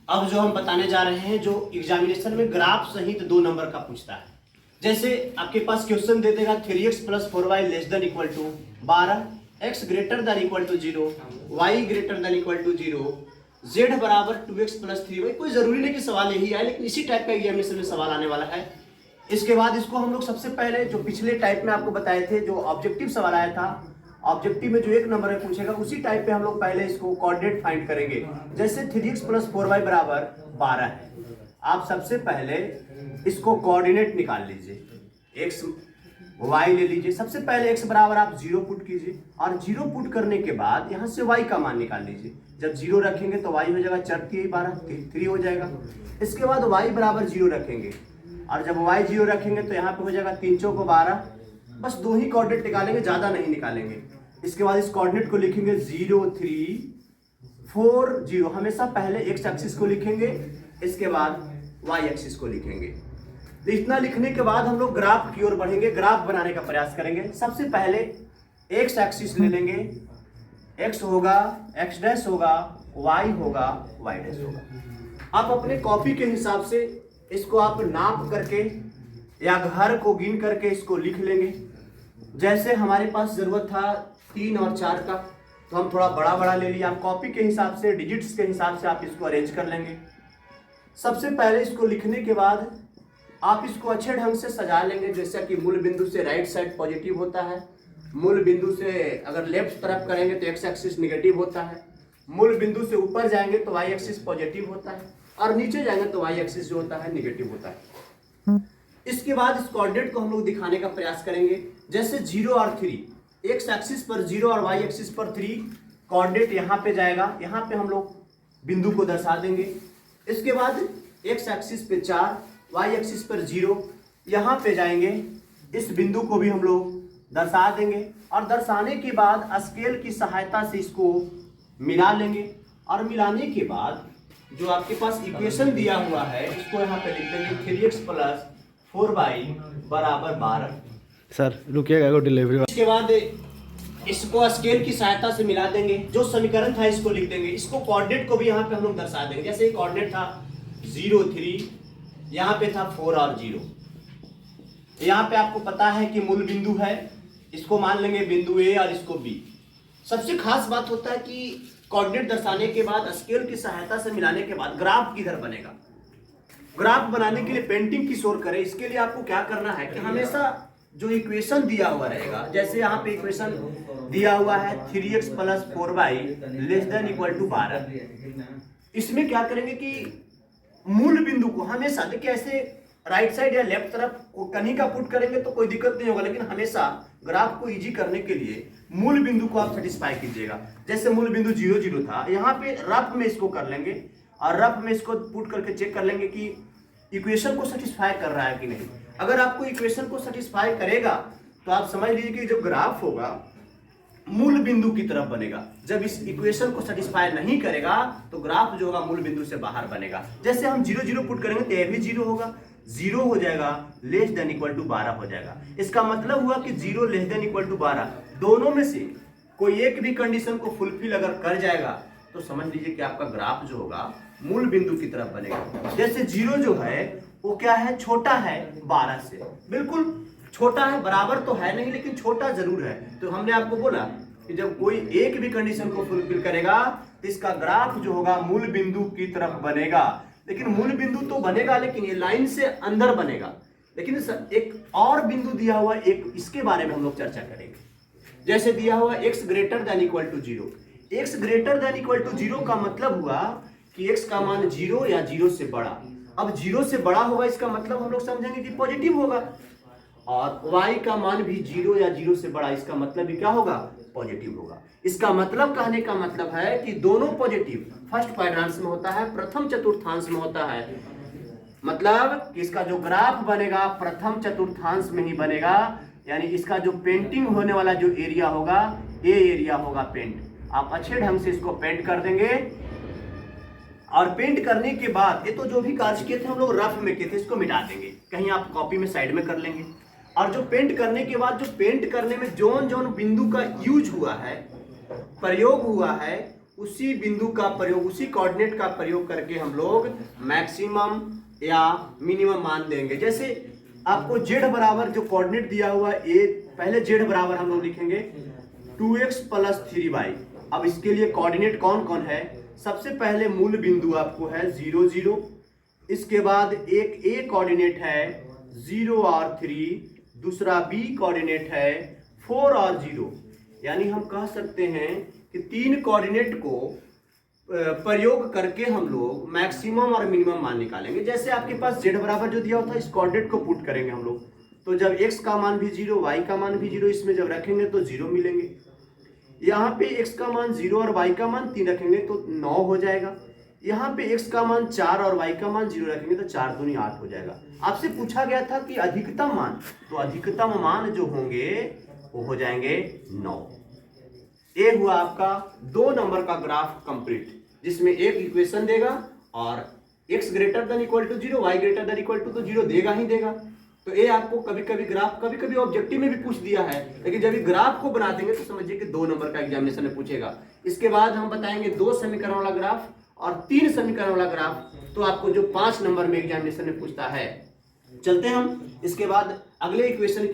अब जो हम बताने जा रहे हैं, जो एग्जामिनेशन में ग्राफ सहित 2 नंबर का पूछता है। जैसे आपके पास क्वेश्चन दे देगा 3x + 4y ≤ 12, x > 0, y > 0, z = 2x + 3y। कोई जरूरी नहीं कि सवाल यही आए, लेकिन इसी टाइप का एग्जामिनेशन में सवाल आने वाला है। इसके बाद इसको हम लोग सबसे पहले जो पिछले टाइप में आपको बताए थे, जो ऑब्जेक्टिव सवाल आया था, ऑब्जेक्टिव में जो 1 नंबर में पूछेगा उसी टाइप पे हम लोग पहले इसको कोऑर्डिनेट फाइंड करेंगे। जैसे 3x + 4y = 12 है, आप सबसे पहले इसको कोऑर्डिनेट निकाल लीजिए। x y ले लीजिए, सबसे पहले x बराबर आप 0 पुट कीजिए, और 0 पुट करने के बाद यहाँ से y का मान निकाल लीजिए। जब 0 रखेंगे तो y हो जाएगा 4 × 12 3 हो जाएगा। इसके बाद y बराबर 0 रखेंगे, और जब y 0 रखेंगे तो यहाँ पे हो जाएगा 3 × 4 = 12। बस 2 ही कोऑर्डिनेट निकालेंगे, ज्यादा नहीं निकालेंगे। इसके बाद इस कोऑर्डिनेट को लिखेंगे 0 3 4 0। हमेशा पहले x एक्सिस को लिखेंगे, इसके बाद y एक्सिस को लिखेंगे। तो इतना लिखने के बाद हम लोग ग्राफ की ओर बढ़ेंगे, ग्राफ बनाने का प्रयास करेंगे। सबसे पहले x एक्सिस ले लेंगे, x होगा x' होगा, y होगा y' होगा। आप अपने कॉपी के हिसाब से इसको आप नाप करके या घर को गिन करके इसको लिख लेंगे। जैसे हमारे पास जरूरत था 3 और 4 का, तो हम थोड़ा बड़ा बड़ा ले लिया। आप कॉपी के हिसाब से, डिजिट्स के हिसाब से आप इसको अरेंज कर लेंगे। सबसे पहले इसको लिखने के बाद आप इसको अच्छे ढंग से सजा लेंगे। जैसा कि मूल बिंदु से राइट साइड पॉजिटिव होता है, मूल बिंदु से अगर लेफ्ट तरफ करेंगे तो x एक्सिस निगेटिव होता है, मूल बिंदु से ऊपर जाएंगे तो y एक्सिस पॉजिटिव होता है, और नीचे जाएंगे तो y एक्सिस जो होता है निगेटिव होता है। इसके बाद इस कोऑर्डिनेट को हम लोग दिखाने का प्रयास करेंगे। जैसे 0 और 3, x एक्सिस पर 0 और y एक्सिस पर 3, कोऑर्डिनेट यहाँ पे जाएगा, यहाँ पे हम लोग बिंदु को दर्शा देंगे। इसके बाद x एक्सिस पे 4, y एक्सिस पर 0, यहाँ पे जाएंगे, इस बिंदु को भी हम लोग दर्शा देंगे, और दर्शाने के बाद स्केल की सहायता से इसको मिला लेंगे। और मिलाने के बाद जो आपके पास इक्वेशन दिया हुआ है इसको यहाँ पे लिख देंगे 3x + 4y = 12। सर रुकिएगा, को डिलीवरी। इसके बाद इसको स्केल की सहायता से मिला देंगे, जो समीकरण था इसको लिख देंगे। इसको कोऑर्डिनेट को भी यहाँ पे हम लोग दर्शा देंगे। जैसे कोऑर्डिनेट था 0 3, यहाँ पे था 4 और 0। यहाँ पे आपको पता है कि मूल बिंदु है, इसको मान लेंगे बिंदु A और इसको B। सबसे खास बात होता है कि कोऑर्डिनेट दर्शाने के बाद स्केल की सहायता से मिलाने के बाद ग्राफ किधर बनेगा। ग्राफ बनाने के लिए पेंटिंग की ओर करें। इसके लिए आपको क्या करना है कि हमेशा जो इक्वेशन दिया हुआ रहेगा, जैसे यहाँ पे इक्वेशन दिया हुआ है 3x + 4y ≤ 12, इसमें क्या करेंगे कि मूल बिंदु को हमेशा, देखिए ऐसे राइट साइड या लेफ्ट तरफ कहीं का पुट करेंगे तो कोई दिक्कत नहीं होगा, लेकिन हमेशा ग्राफ को इजी करने के लिए मूल बिंदु को आप सेटिस्फाई कीजिएगा। जैसे मूल बिंदु 0 0 था, यहाँ पे रफ में इसको कर लेंगे, और रफ में इसको पुट करके चेक कर लेंगे कि इक्वेशन को सेटिस्फाई कर रहा है कि नहीं। अगर आपको इक्वेशन को सेटिस्फाई करेगा तो आप समझ लीजिए कि जो ग्राफ होगा मूल बिंदु की तरफ बनेगा। जब इस इक्वेशन को सेटिस्फाई नहीं करेगा तो ग्राफ जो होगा मूल बिंदु से बाहर बनेगा। जैसे हम 0 0 पुट करेंगे तो ये भी 0 होगा, 0 हो जाएगा, <= 12 हो जाएगा। इसका मतलब हुआ कि 0 <= 12, दोनों में से कोई एक भी कंडीशन को फुलफिल अगर कर जाएगा तो समझ लीजिए कि आपका ग्राफ जो होगा मूल बिंदु की तरफ बनेगा। जैसे 0 जो है वो क्या है, छोटा है 12 से, बिल्कुल छोटा है, बराबर तो है नहीं लेकिन छोटा जरूर है। तो हमने आपको बोला कि जब कोई एक भी कंडीशन को फुलफिल करेगा तो इसका ग्राफ जो होगा मूल बिंदु की तरफ बनेगा। लेकिन मूल बिंदु तो बनेगा, लेकिन ये लाइन से अंदर बनेगा। लेकिन एक और बिंदु दिया हुआ, एक इसके बारे में हम लोग चर्चा करेंगे। जैसे दिया हुआ x > 0, x > 0 का मतलब हुआ कि x का मान 0 या 0 से बड़ा। अब 0 से बड़ा होगा, इसका मतलब हम लोग समझेंगे कि पॉजिटिव होगा, और y का मान भी 0 या 0 से बड़ा, इसका मतलब भी क्या होगा, पॉजिटिव होगा। इसका मतलब कहने का मतलब है कि दोनों पॉजिटिव फर्स्ट क्वाड्रेंट में होता है, प्रथम चतुर्थांश में होता है। मतलब कि इसका जो ग्राफ बनेगा प्रथम चतुर्थांश में ही बनेगा, यानी इसका जो पेंटिंग होने वाला जो एरिया होगा, ये एरिया होगा पेंट। आप अच्छे ढंग से इसको पेंट कर देंगे, और पेंट करने के बाद ये तो जो भी कार्य किए थे हम लोग रफ में किए थे, इसको मिटा देंगे, कहीं आप कॉपी में साइड में कर लेंगे। और जो पेंट करने के बाद, जो पेंट करने में जोन जोन बिंदु का यूज हुआ है, प्रयोग हुआ है, उसी बिंदु का प्रयोग, उसी कोऑर्डिनेट का प्रयोग करके हम लोग मैक्सिमम या मिनिमम मान देंगे। जैसे आपको z बराबर जो कोऑर्डिनेट दिया हुआ है, पहले z बराबर हम लोग लिखेंगे 2x + 3y। अब इसके लिए कोऑर्डिनेट कौन कौन है? सबसे पहले मूल बिंदु आपको है 0 0, इसके बाद एक a कोऑर्डिनेट है 0 और 3, दूसरा b कोऑर्डिनेट है 4 और 0। यानी हम कह सकते हैं कि तीन कोऑर्डिनेट को प्रयोग करके हम लोग मैक्सिमम और मिनिमम मान निकालेंगे। जैसे आपके पास z बराबर जो दिया होता है, इस कोऑर्डिनेट को पुट करेंगे हम लोग, तो जब x का मान भी 0, y का मान भी 0, इसमें जब रखेंगे तो 0 मिलेंगे। यहाँ पे x का मान 0 और y का मान 3 रखेंगे तो 9 हो जाएगा। यहाँ पे x का मान 4 और y का मान 0 रखेंगे तो 4 दूनी 8 हो जाएगा। आपसे पूछा गया था कि अधिकतम मान, तो अधिकतम मान जो होंगे वो हो जाएंगे 9। ये हुआ आपका 2 नंबर का ग्राफ कंप्लीट, जिसमें एक इक्वेशन देगा और x > 0, y > तो 0 देगा ही देगा। तो ये आपको कभी कभी ग्राफ, कभी कभी ऑब्जेक्टिव में भी पूछ दिया है, लेकिन जब ये ग्राफ को बना देंगे तो समझिए कि 2 नंबर का एग्जामिनेशन में पूछेगा। इसके बाद हम बताएंगे 2 समीकरण वाला ग्राफ और 3 समीकरण वाला ग्राफ, तो आपको जो 5 नंबर में एग्जामिनेशन में पूछता है। चलते हम इसके बाद अगले इक्वेशन की